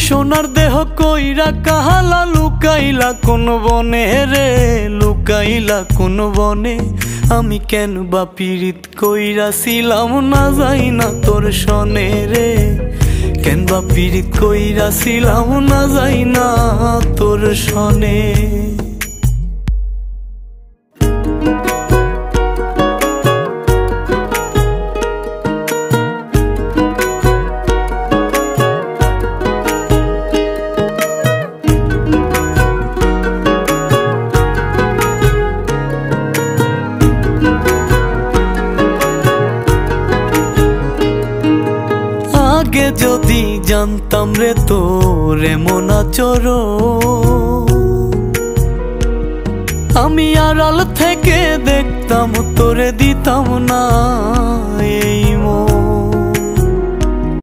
সোনার দেহ কইরা কাহালা লুকাইলা কোন বনে রে, লুকাইলা কোন বনে। আমি কেন বা পীড়িত কইরাছিলাম না যাই না তোর সনে রে, কেন বা পীড়িত কইরাছিলাম না যাই না তোর সনে। আগে যদি জানতাম রে তোর এমন আচরণ, আমি আড়াল থেকে দেখতাম তোরে দিতাম না